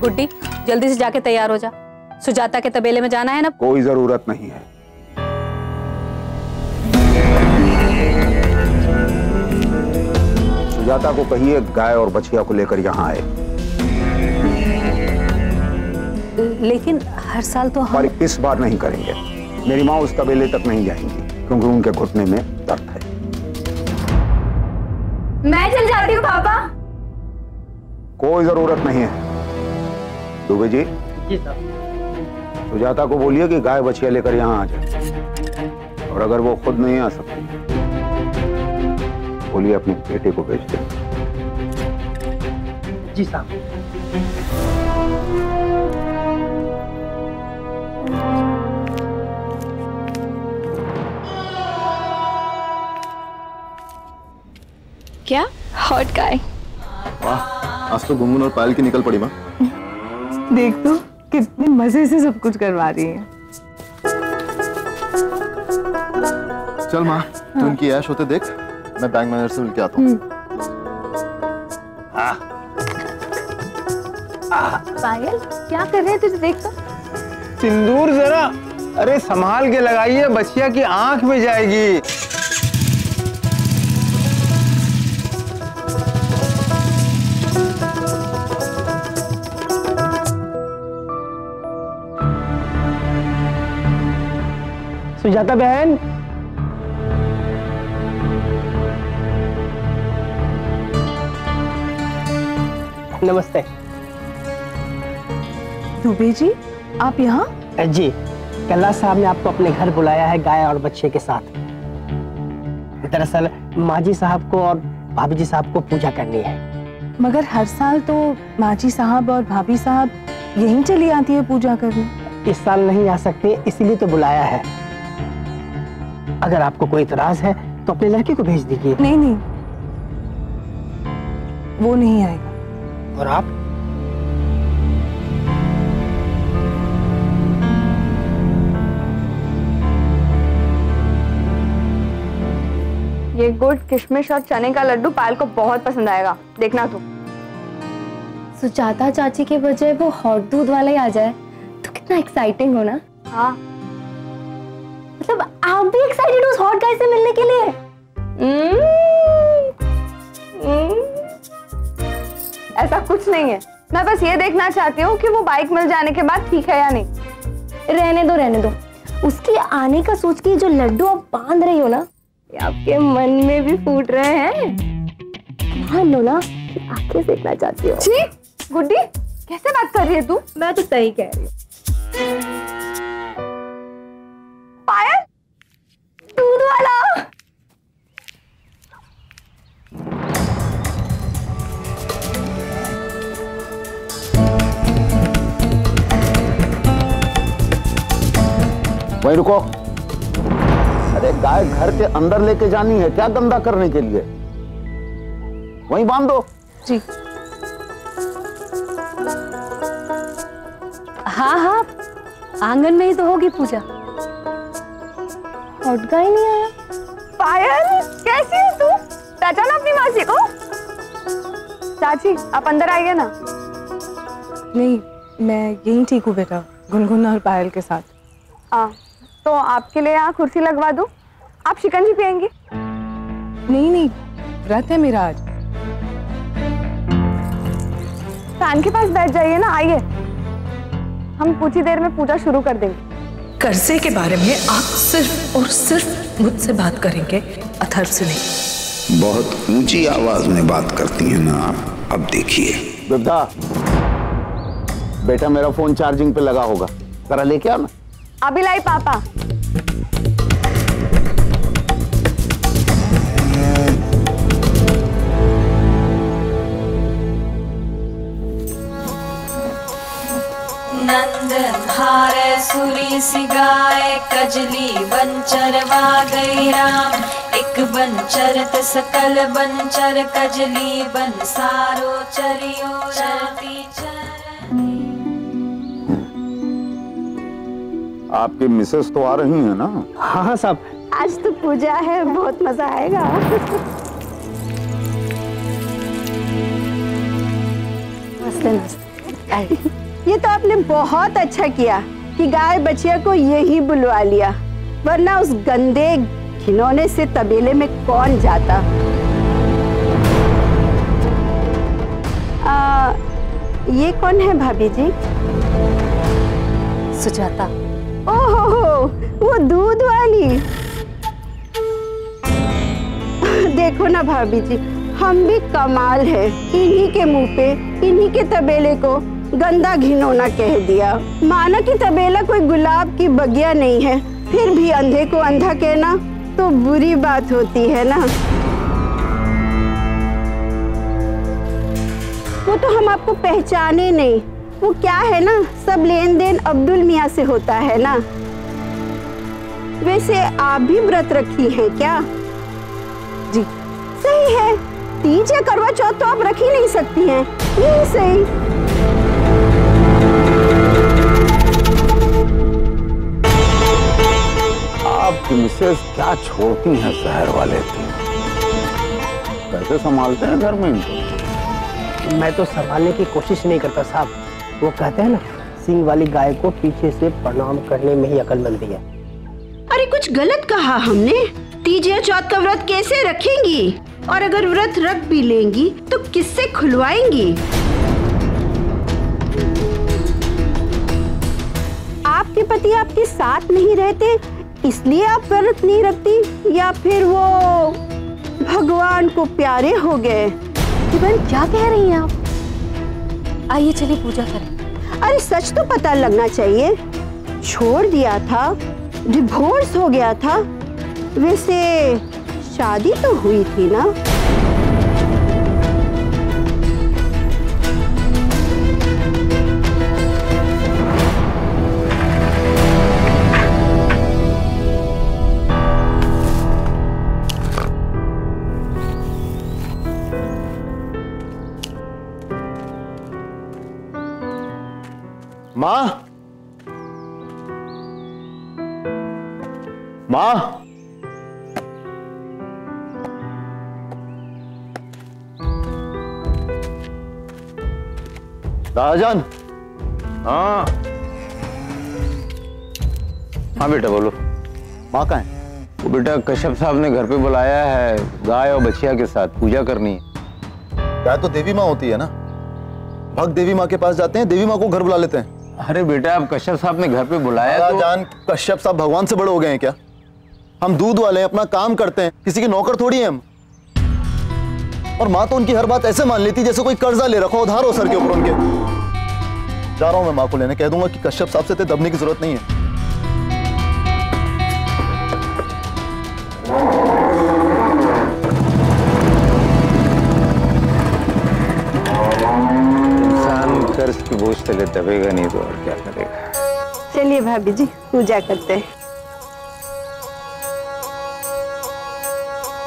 गुड्डी जल्दी से जाके तैयार हो जा, सुजाता के तबेले में जाना है ना। कोई जरूरत नहीं है। सुजाता को कहिए गाय और बछिया को लेकर यहाँ आए। लेकिन हर साल तो हम... पर इस बार नहीं करेंगे। मेरी माँ उस तबेले तक नहीं जाएंगी क्योंकि उनके घुटने में दर्द है। मैं चल जाती हूँ पापा। कोई जरूरत नहीं है। दुबे जी। जी साहब। सुजाता को बोलिए कि गाय बछिया लेकर यहाँ आ जाए, और अगर वो खुद नहीं आ सकती बोलिए अपने बेटे को भेज दे। जी साहब। क्या हॉट गाय। वाह, आज तो गुनगुन और पायल की निकल पड़ी माँ। देख तो कितने मजे से सब कुछ करवा रही है। चल माँ, तू उनकी ऐश होते देख, मैं बैंक मैनेजर से मिल के आता हूँ। पायल क्या कर रहे हैं तुझे देख तो। सिंदूर जरा, अरे संभाल के लगाइए, बछिया की आंख में जाएगी। सुजाता बहन, नमस्ते। दुबे जी आप यहाँ? जी, कल्ला साहब ने आपको अपने घर बुलाया है गाय और बच्चे के साथ। दरअसल माजी साहब को और भाभी जी साहब को पूजा करनी है। मगर हर साल तो माजी साहब और भाभी साहब यहीं चली आती है पूजा करने। इस साल नहीं आ सकती, इसीलिए तो बुलाया है। अगर आपको कोई इतराज है तो अपने लड़के को भेज दीजिए। नहीं नहीं, वो नहीं आएगा। और आप? ये गुड़, किशमिश और चने का लड्डू पायल को बहुत पसंद आएगा, देखना तू। सुजाता चाची के बजाय वो हॉट दूध वाला ही आ जाए तो कितना एक्साइटिंग हो ना। हाँ, मतलब आप भी एक्साइटेड हो उस हॉट गाय से मिलने के लिए? ऐसा कुछ नहीं है, मैं बस ये देखना चाहती हूँ कि वो बाइक मिल जाने के बाद ठीक है या नहीं। रहने दो। उसके आने का सोच के जो लड्डू आप बांध रही हो ना, ये आपके मन में भी फूट रहे हैं। मान लो ना कि आंखें देखना चाहती हो। जी गुड्डी, कैसे बात कर रही है तू? मैं तो सही कह रही हूँ। पायल, दूध वाला। वहीं रुको। अरे गाय घर के अंदर लेके जानी है क्या, गंदा करने के लिए? वहीं बांध दो। जी हाँ, आंगन में ही तो होगी पूजा। हॉट गाय नहीं आया। पायल कैसी है तू? पहचाना अपनी मासी को? चाची आप अंदर आइए ना। नहीं, मैं यहीं ठीक हूँ बेटा, गुनगुन और पायल के साथ। तो आपके लिए यहाँ कुर्सी लगवा दूं? आप शिकंजी पियेंगी? नहीं, व्रत है मेरा आज। फैन के पास बैठ जाइए ना, आइए, हम कुछ ही देर में पूजा शुरू कर देंगे। कर्जे के बारे में आप सिर्फ और सिर्फ मुझसे बात करेंगे, अथर्व से नहीं। बहुत ऊंची आवाज में बात करती हैं ना आप। अब देखिए बिब्दा, बेटा मेरा फोन चार्जिंग पे लगा होगा, जरा लेके आओ ना। अभी लाई पापा। नंदन हारे सुरी सी गाय, कजली बनचरवा गई राम। एक बनचर त सकल बनचर, कजली बन सारो चरियो चरती चरती। आपकी मिसेस तो आ रही हैं ना? हाँ साहब, आज तो पूजा है, बहुत मजा आएगा। नमस्ते। ये तो आपने बहुत अच्छा किया कि गाय बछिया को यही बुलवा लिया, वरना उस गंदे घिनौने से तबेले में कौन जाता। ये कौन है भाभी जी? सुजाता। ओहो, वो दूध वाली। देखो ना भाभी जी, हम भी कमाल है, इन्हीं के मुंह पे इन्हीं के तबेले को गंदा घिनौना कह दिया। माना कि तबेला कोई गुलाब की बगिया नहीं है, फिर भी अंधे को अंधा कहना तो बुरी बात होती है ना। वो तो हम आपको पहचाने नहीं, वो क्या है ना, सब लेन देन अब्दुल मियाँ से होता है ना। वैसे आप भी व्रत रखी हैं क्या? जी। सही है, तीज या करवा चौथ तो आप रख ही नहीं सकती हैं, यही सही। आपकी मिसेस क्या छोड़ती हैं शहर वाले थे, कैसे संभालते हैं घर में इनको? मैं तो संभालने की कोशिश नहीं करता साहब, वो कहते हैं ना, सींग वाली गाय को पीछे से प्रणाम करने में ही अक्लमंदी है। अरे कुछ गलत कहा हमने? तीज या चौथ का व्रत कैसे रखेंगी? और अगर व्रत रख भी लेंगी तो किससे खुलवाएंगी? आपके पति आपके साथ नहीं रहते इसलिए आप व्रत नहीं रखती, या फिर वो भगवान को प्यारे हो गए? बहन क्या कह रही हैं आप? आइए चलिए पूजा करें। अरे सच तो पता लगना चाहिए। छोड़ दिया था, डिवोर्स हो गया था, वैसे शादी तो हुई थी ना? माँ, माँ, दादाजान। हाँ हाँ बेटा बोलो। माँ कहाँ है? वो बेटा कश्यप साहब ने घर पे बुलाया है, गाय और बछिया के साथ पूजा करनी है। गाय तो देवी माँ होती है ना, भक्त देवी माँ के पास जाते हैं, देवी माँ को घर बुला लेते हैं। अरे बेटा अब कश्यप साहब ने घर पे बुलाया तो जान, कश्यप साहब भगवान से बड़े हो गए हैं क्या? हम दूध वाले हैं, अपना काम करते हैं, किसी के नौकर थोड़ी हैं हम। और माँ तो उनकी हर बात ऐसे मान लेती जैसे कोई कर्जा ले रखा हो, उधार हो सर के ऊपर उनके। जा रहा हूं मैं माँ को लेने, कह दूंगा कि कश्यप साहब से दबने की जरूरत नहीं है। इंसान कर्ज की बोझ तले दबेगा नहीं तो और क्या करेगा। चलिए भाभी जी पूजा करते हैं।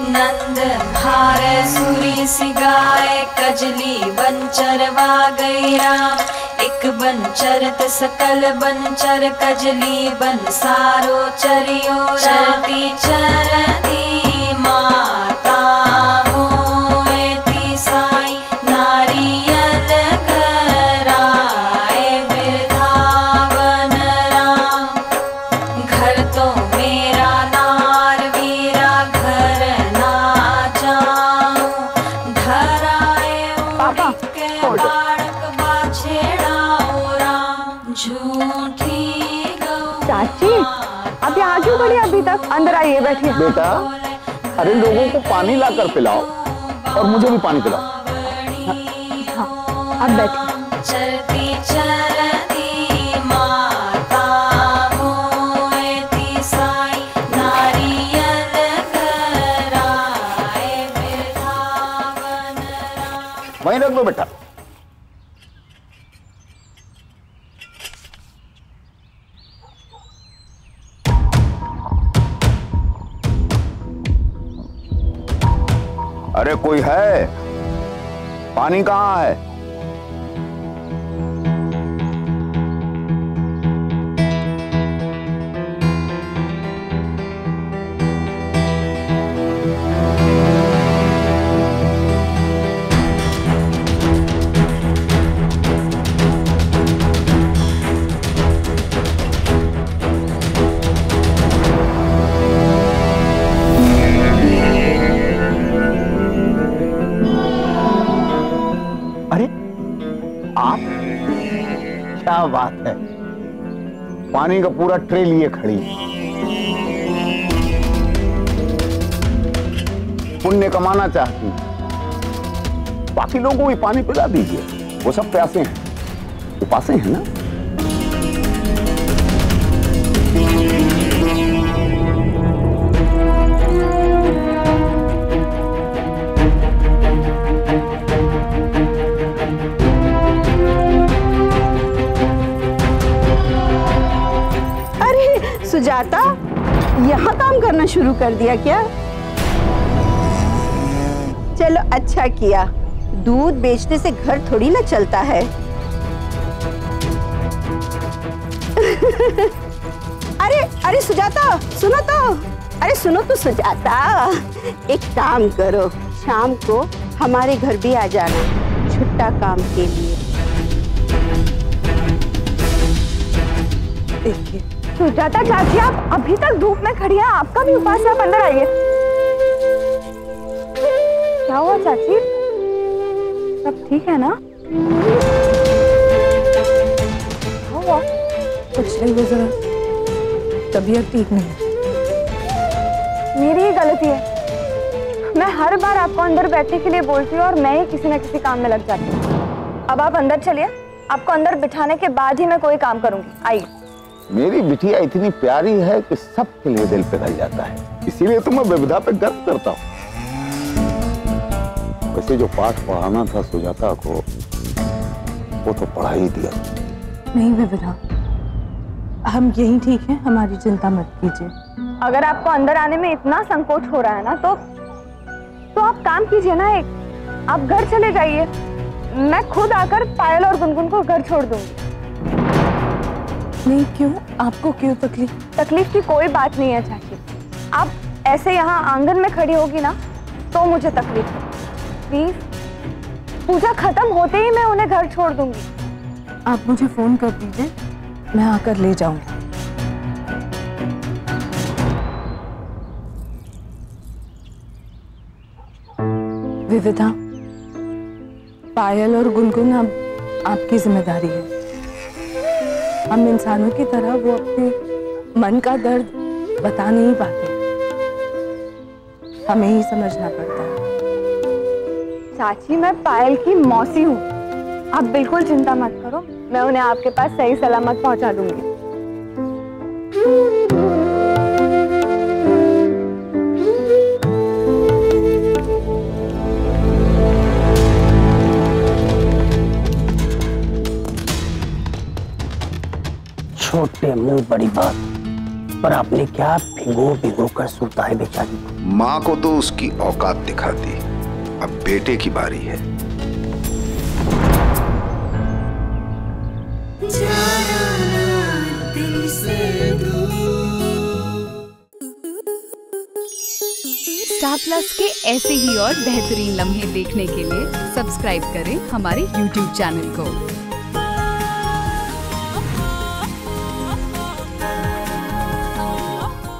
नंद भार सुरी सी गाय, कजली बंचरवा गई राम। एक बंचरत सकल बंचर, कजली बन सारो चरियो चरती चरती माता मोएती साई। नारियल कराए वृंदावन राम, घर तो मेरा नार वीरा घर ना जाऊं। धराए के बाड़क बाछेड़ाओ राम, झूठी गौ। चाची आप यहाँ क्यों खड़ी अभी तक? अंदर आइए, बैठिए। बेटा अरे लोगों को पानी लाकर पिलाओ और मुझे भी पानी पिलाओ। हाँ, आप बैठिए। चरती चरती माता मोएती साई। नारियल कराए वृंदावन राम। वहीं रख दो बेटा। अरे कोई है? पानी कहाँ है? क्या बात है, पानी का पूरा ट्रे लिए खड़ी। पुण्य कमाना चाहती, बाकी लोगों को भी पानी पिला दीजिए, वो सब प्यासे हैं, उपासे हैं ना। सुजाता, यहाँ काम करना शुरू कर दिया क्या? चलो अच्छा किया, दूध बेचने से घर थोड़ी ना चलता है। अरे अरे सुजाता सुनो तो, अरे सुनो तो सुजाता, एक काम करो, शाम को हमारे घर भी आ जाना छुट्टा काम के लिए। देखिए सुजाता चाची, आप अभी तक धूप में खड़ी हैं, आपका भी उपास है, आप अंदर आइए। क्या हुआ चाची, सब ठीक है ना? क्या हुआ? कुछ नहीं, वो जरा तबीयत ठीक नहीं। मेरी ही गलती है, मैं हर बार आपको अंदर बैठने के लिए बोलती हूँ और मैं ही किसी न किसी काम में लग जाती हूँ। अब आप अंदर चलिए, आपको अंदर बिठाने के बाद ही मैं कोई काम करूंगी। आइए। मेरी बिटिया इतनी प्यारी है कि सबके लिए दिल पिघल जाता है, इसीलिए तो मैं विविधा पे गर्व करता हूँ। वैसे जो पाठ पढ़ाना था सुजाता को, वो तो पढ़ा ही दिया। नहीं विविधा, हम यही ठीक हैं, हमारी चिंता मत कीजिए। अगर आपको अंदर आने में इतना संकोच हो रहा है ना, तो आप काम कीजिए ना, एक आप घर चले जाइए, मैं खुद आकर पायल और गुनगुन को घर छोड़ दूंगी। नहीं, क्यों? आपको क्यों तकलीफ? तकलीफ की कोई बात नहीं है चाची, आप ऐसे यहाँ आंगन में खड़ी होगी ना तो मुझे तकलीफ है। प्लीज, पूजा खत्म होते ही मैं उन्हें घर छोड़ दूंगी। आप मुझे फोन कर दीजिए, मैं आकर ले जाऊंगी। विविधा, पायल और गुनगुन अब आपकी जिम्मेदारी है। हम इंसानों की तरह वो अपने मन का दर्द बता नहीं पाते, हमें ही समझना पड़ता है। चाची, मैं पायल की मौसी हूँ, आप बिल्कुल चिंता मत करो, मैं उन्हें आपके पास सही सलामत पहुंचा दूंगी। छोटे मुंह बड़ी बात, पर आपने क्या भिगो भिगो कर सुता है बेचारी को। माँ को तो उसकी औकात दिखाती, अब बेटे की बारी है। स्टार प्लस के ऐसे ही और बेहतरीन लम्हे देखने के लिए सब्सक्राइब करें हमारे YouTube चैनल को।